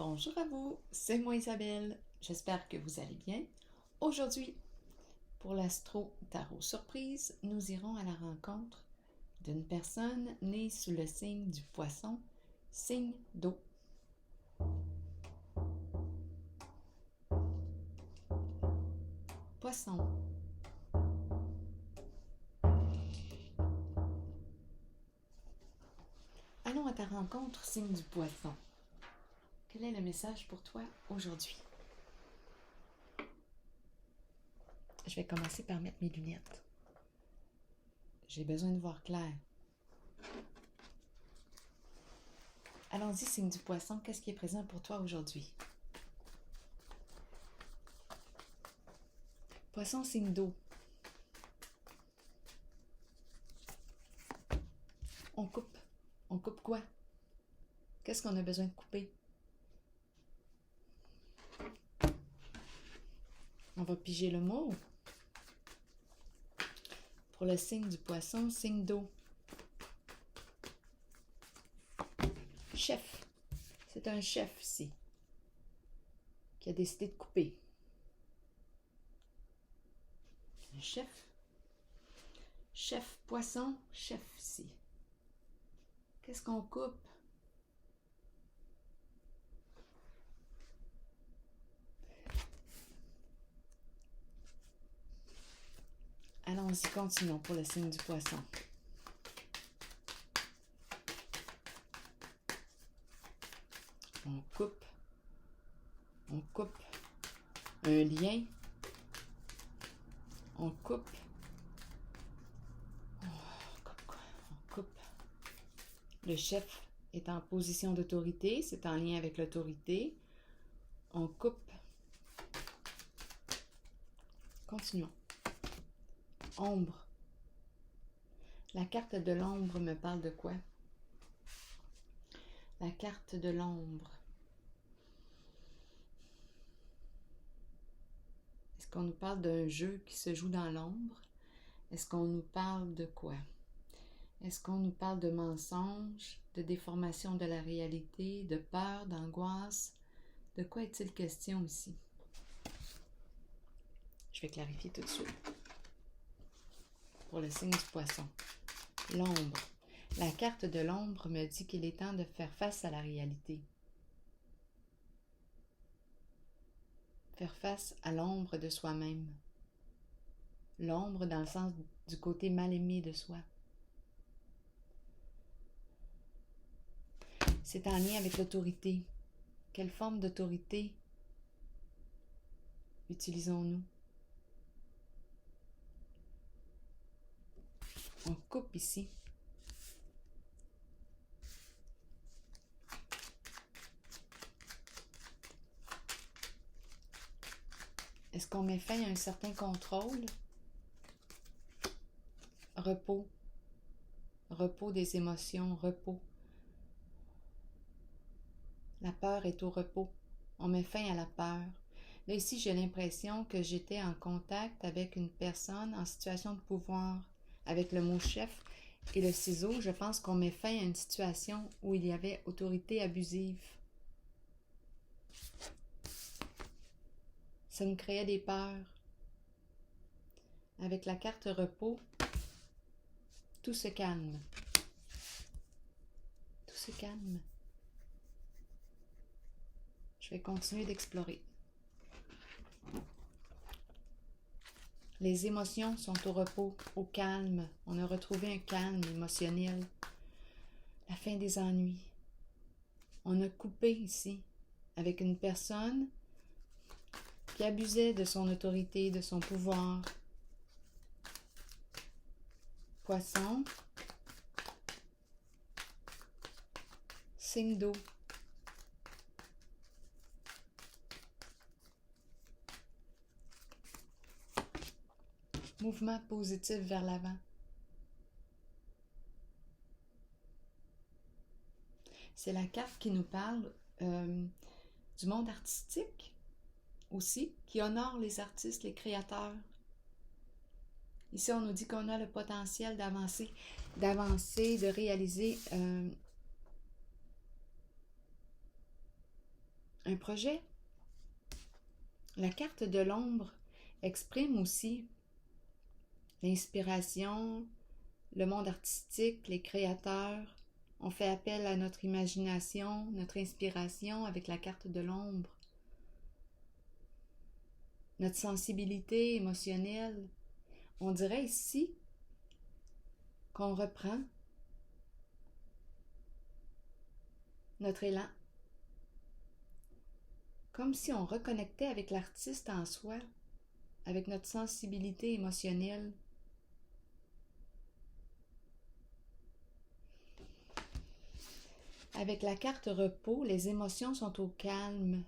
Bonjour à vous, c'est moi Isabelle, j'espère que vous allez bien. Aujourd'hui, pour l'Astro Tarot Surprise, nous irons à la rencontre d'une personne née sous le signe du Poisson, signe d'eau. Poisson. Allons à ta rencontre, signe du Poisson. Quel est le message pour toi aujourd'hui? Je vais commencer par mettre mes lunettes. J'ai besoin de voir clair. Allons-y, signe du Poisson, qu'est-ce qui est présent pour toi aujourd'hui? Poisson, signe d'eau. On coupe. On coupe quoi? Qu'est-ce qu'on a besoin de couper? On va piger le mot. Pour le signe du Poisson, signe d'eau. Chef. C'est un chef ici qui a décidé de couper. Un chef. Chef Poisson, chef ici. Qu'est-ce qu'on coupe? Allons-y, continuons pour le signe du Poisson. On coupe un lien, on coupe quoi? On coupe. Le chef est en position d'autorité, c'est en lien avec l'autorité. On coupe. Continuons. Ombre. La carte de l'ombre me parle de quoi? La carte de l'ombre. Est-ce qu'on nous parle d'un jeu qui se joue dans l'ombre? Est-ce qu'on nous parle de quoi? Est-ce qu'on nous parle de mensonges, de déformation de la réalité, de peur, d'angoisse? De quoi est-il question ici? Je vais clarifier tout de suite. Pour le signe du Poisson. L'ombre. La carte de l'ombre me dit qu'il est temps de faire face à la réalité. Faire face à l'ombre de soi-même. L'ombre dans le sens du côté mal aimé de soi. C'est en lien avec l'autorité. Quelle forme d'autorité utilisons-nous? On coupe ici. Est-ce qu'on met fin à un certain contrôle? Repos. Repos des émotions, repos. La peur est au repos. On met fin à la peur. Là, ici, j'ai l'impression que j'étais en contact avec une personne en situation de pouvoir. Avec le mot chef et le ciseau, je pense qu'on met fin à une situation où il y avait autorité abusive. Ça nous créait des peurs. Avec la carte repos, tout se calme. Tout se calme. Je vais continuer d'explorer. Les émotions sont au repos, au calme. On a retrouvé un calme émotionnel. La fin des ennuis. On a coupé ici avec une personne qui abusait de son autorité, de son pouvoir. Poisson. Signe d'eau. Mouvement positif vers l'avant. C'est la carte qui nous parle du monde artistique aussi, qui honore les artistes, les créateurs. Ici, on nous dit qu'on a le potentiel d'avancer, de réaliser un projet. La carte de l'ombre exprime aussi l'inspiration, le monde artistique, les créateurs. On fait appel à notre imagination, notre inspiration avec la carte de l'ombre. Notre sensibilité émotionnelle. On dirait ici qu'on reprend notre élan. Comme si on reconnectait avec l'artiste en soi, avec notre sensibilité émotionnelle. Avec la carte repos, les émotions sont au calme.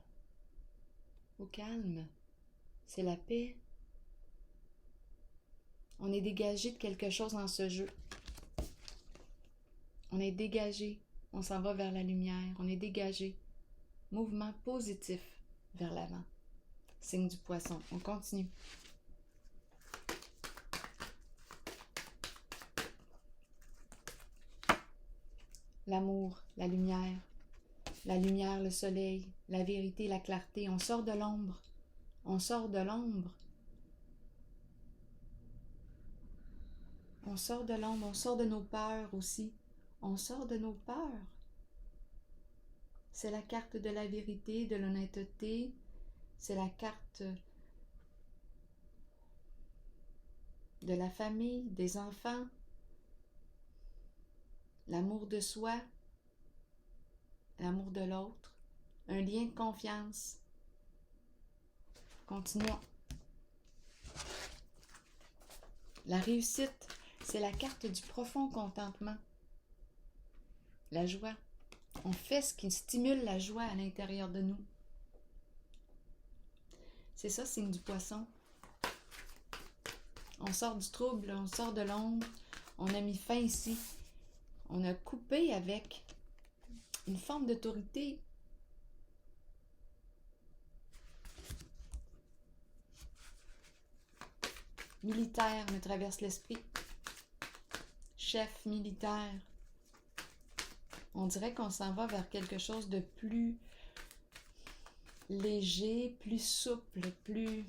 Au calme. C'est la paix. On est dégagé de quelque chose dans ce jeu. On est dégagé. On s'en va vers la lumière. On est dégagé. Mouvement positif vers l'avant. Signe du poisson. On continue. L'amour, la lumière, le soleil, la vérité, la clarté. On sort de l'ombre. On sort de l'ombre. On sort de l'ombre. On sort de nos peurs aussi. On sort de nos peurs. C'est la carte de la vérité, de l'honnêteté. C'est la carte de la famille, des enfants. L'amour de soi, l'amour de l'autre, un lien de confiance. Continuons. La réussite, c'est la carte du profond contentement. La joie. On fait ce qui stimule la joie à l'intérieur de nous. C'est ça, signe du poisson. On sort du trouble, on sort de l'ombre. On a mis fin ici. On a coupé avec une forme d'autorité. Militaire me traverse l'esprit. Chef militaire. On dirait qu'on s'en va vers quelque chose de plus léger, plus souple, plus...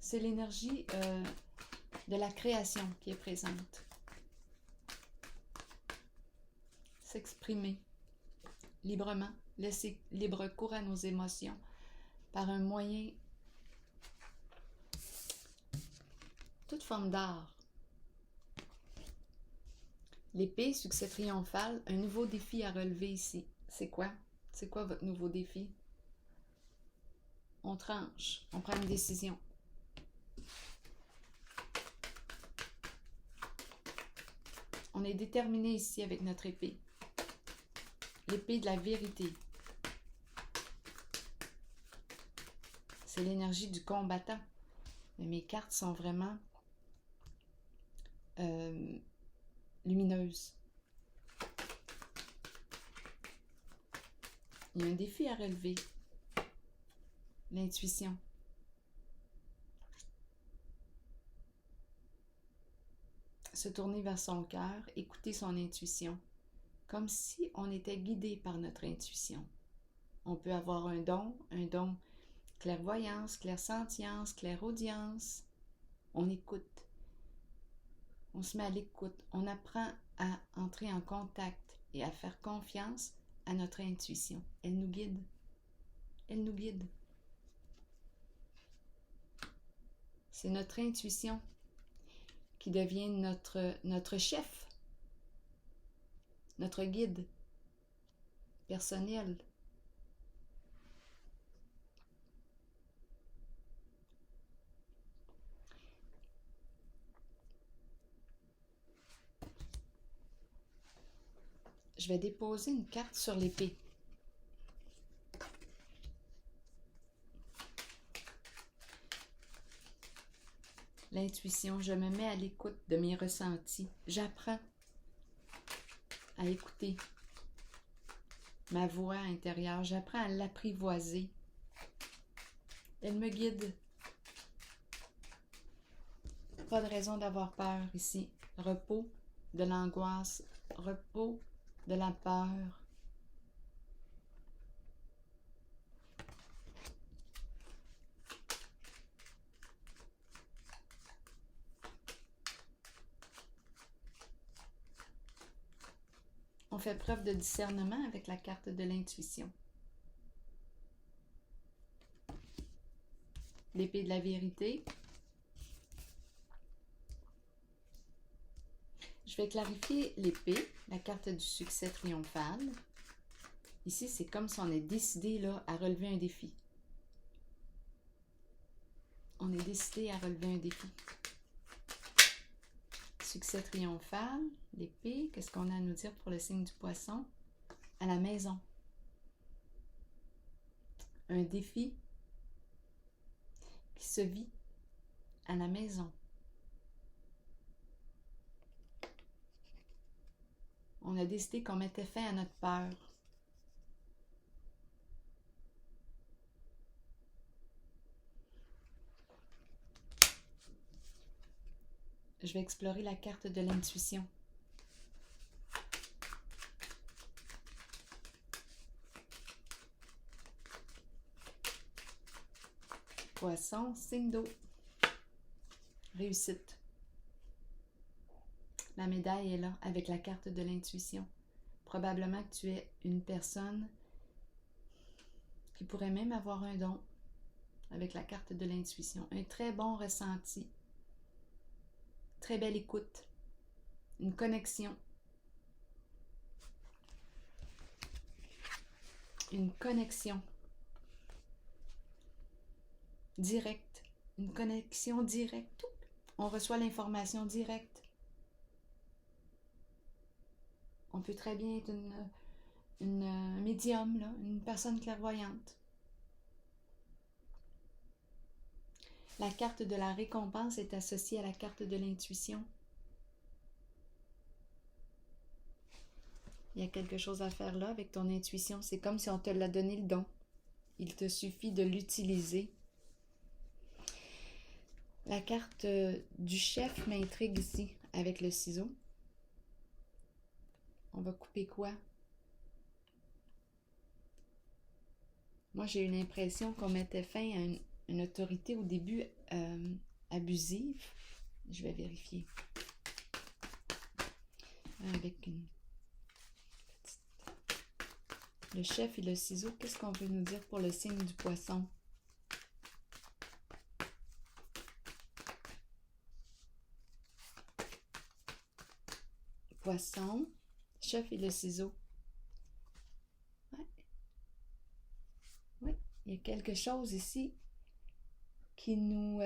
C'est l'énergie de la création qui est présente. S'exprimer librement, laisser libre cours à nos émotions par un moyen, toute forme d'art. L'épée, succès triomphal, un nouveau défi à relever ici. C'est quoi? C'est quoi votre nouveau défi? On tranche, on prend une décision. On est déterminé ici avec notre épée. L'épée de la vérité. C'est l'énergie du combattant. Mais mes cartes sont vraiment lumineuses. Il y a un défi à relever. L'intuition. Se tourner vers son cœur, écouter son intuition, comme si on était guidé par notre intuition. On peut avoir un don clairvoyance, clairsentience, clairaudience. On écoute. On se met à l'écoute. On apprend à entrer en contact et à faire confiance à notre intuition. Elle nous guide. Elle nous guide. C'est notre intuition qui devient notre chef, notre guide personnel. Je vais déposer une carte sur l'épée. L'intuition, je me mets à l'écoute de mes ressentis. J'apprends à écouter ma voix intérieure. J'apprends à l'apprivoiser. Elle me guide. Pas de raison d'avoir peur ici. Repos de l'angoisse. Repos de la peur. fait preuve de discernement avec la carte de l'intuition. L'épée de la vérité. Je vais clarifier l'épée, la carte du succès triomphal. Ici, c'est comme si on est décidé là, à relever un défi. On est décidé à relever un défi. Succès triomphal, l'épée. Qu'est-ce qu'on a à nous dire pour le signe du poisson? À la maison. Un défi qui se vit à la maison. On a décidé qu'on mettait fin à notre peur. Je vais explorer la carte de l'intuition. Poisson, signe d'eau. Réussite. La médaille est là avec la carte de l'intuition. Probablement que tu es une personne qui pourrait même avoir un don avec la carte de l'intuition. Un très bon ressenti. Très belle écoute. Une connexion. Une connexion directe. Une connexion directe. On reçoit l'information directe. On peut très bien être une médium, là, une personne clairvoyante. La carte de la récompense est associée à la carte de l'intuition. Il y a quelque chose à faire là avec ton intuition. C'est comme si on te l'a donné le don. Il te suffit de l'utiliser. La carte du chef m'intrigue ici avec le ciseau. On va couper quoi? Moi, j'ai eu l'impression qu'on mettait fin à une autorité au début abusive. Je vais vérifier. Avec une petite... Le chef et le ciseau, qu'est-ce qu'on veut nous dire pour le signe du poisson? Poisson, chef et le ciseau. Ouais. Oui, il y a quelque chose ici qui nous...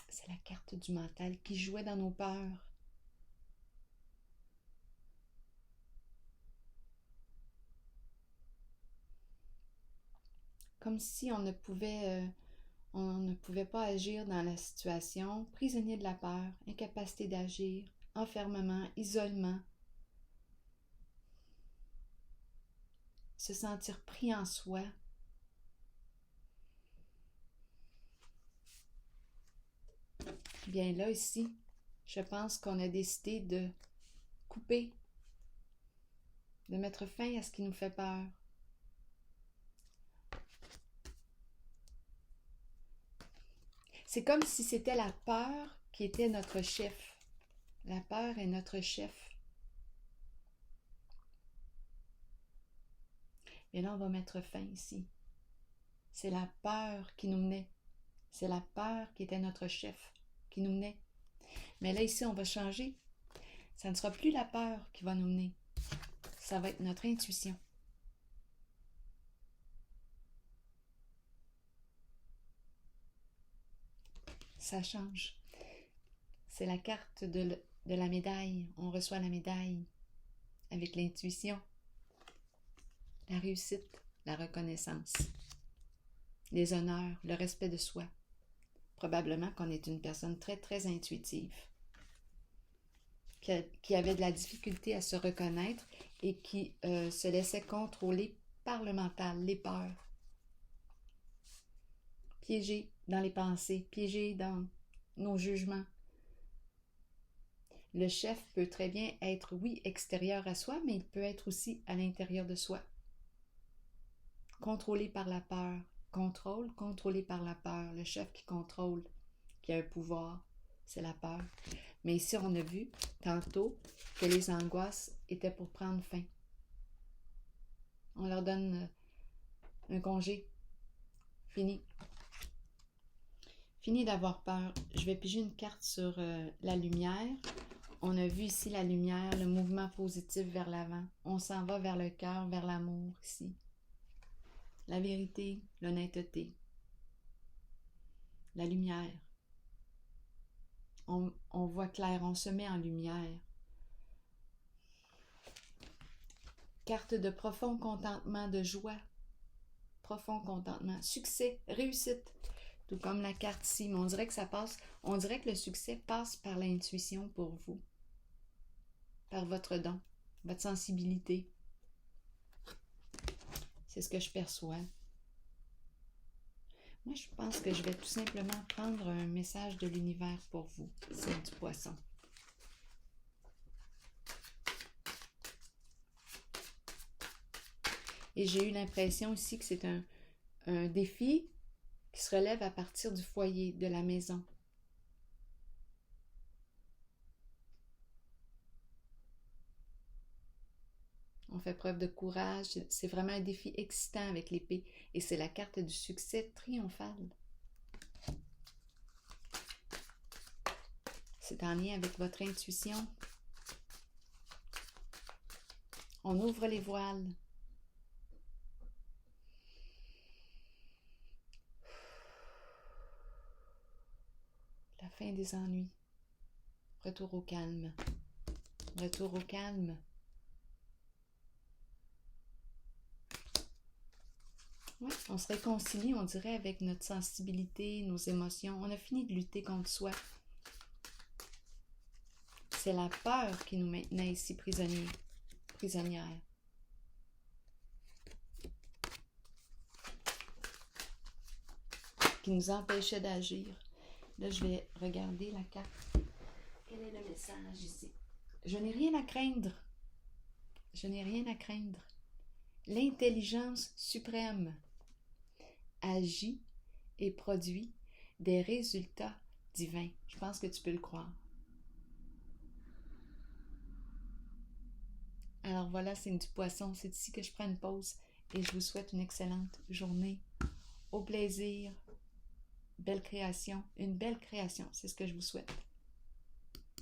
c'est la carte du mental qui jouait dans nos peurs. Comme si on ne pouvait pas agir dans la situation, prisonnier de la peur, incapacité d'agir, enfermement, isolement, se sentir pris en soi. Bien là, ici, je pense qu'on a décidé de couper, de mettre fin à ce qui nous fait peur. C'est comme si c'était la peur qui était notre chef. La peur est notre chef. Et là, on va mettre fin ici. C'est la peur qui nous menait. C'est la peur qui était notre chef, qui nous menait. Mais là, ici, on va changer. Ça ne sera plus la peur qui va nous mener. Ça va être notre intuition. Ça change. C'est la carte de la médaille. On reçoit la médaille avec l'intuition, la réussite, la reconnaissance, les honneurs, le respect de soi. Probablement qu'on est une personne très, très intuitive, qui avait de la difficulté à se reconnaître et qui se laissait contrôler par le mental, les peurs. Piégé dans les pensées, piégé dans nos jugements. Le chef peut très bien être, oui, extérieur à soi, mais il peut être aussi à l'intérieur de soi. Contrôlé par la peur. Contrôlé par la peur. Le chef qui contrôle, qui a un pouvoir, c'est la peur. Mais ici, on a vu tantôt que les angoisses étaient pour prendre fin. On leur donne un congé. Fini. Fini d'avoir peur. Je vais piger une carte sur la lumière. On a vu ici la lumière, le mouvement positif vers l'avant. On s'en va vers le cœur, vers l'amour ici. La vérité, l'honnêteté. La lumière. On voit clair, on se met en lumière. Carte de profond contentement, de joie. Profond contentement. Succès, réussite. Tout comme la carte ici, mais on dirait que ça passe, on dirait que le succès passe par l'intuition pour vous, par votre don, votre sensibilité. C'est ce que je perçois. Moi, je pense que je vais tout simplement prendre un message de l'univers pour vous, signe du Poisson. Et j'ai eu l'impression ici que c'est un défi qui se relève à partir du foyer, de la maison. On fait preuve de courage. C'est vraiment un défi excitant avec l'épée. Et c'est la carte du succès triomphal. C'est en lien avec votre intuition. On ouvre les voiles. La fin des ennuis. Retour au calme. Retour au calme. Ouais, on se réconcilie, on dirait, avec notre sensibilité, nos émotions. On a fini de lutter contre soi. C'est la peur qui nous maintenait ici prisonniers, prisonnières. Qui nous empêchait d'agir. Là, je vais regarder la carte. Quel est le message ici? Je n'ai rien à craindre. Je n'ai rien à craindre. L'intelligence suprême agit et produit des résultats divins. Je pense que tu peux le croire. Alors voilà, c'est du Poisson. C'est ici que je prends une pause et je vous souhaite une excellente journée. Au plaisir. Belle création. Une belle création, c'est ce que je vous souhaite.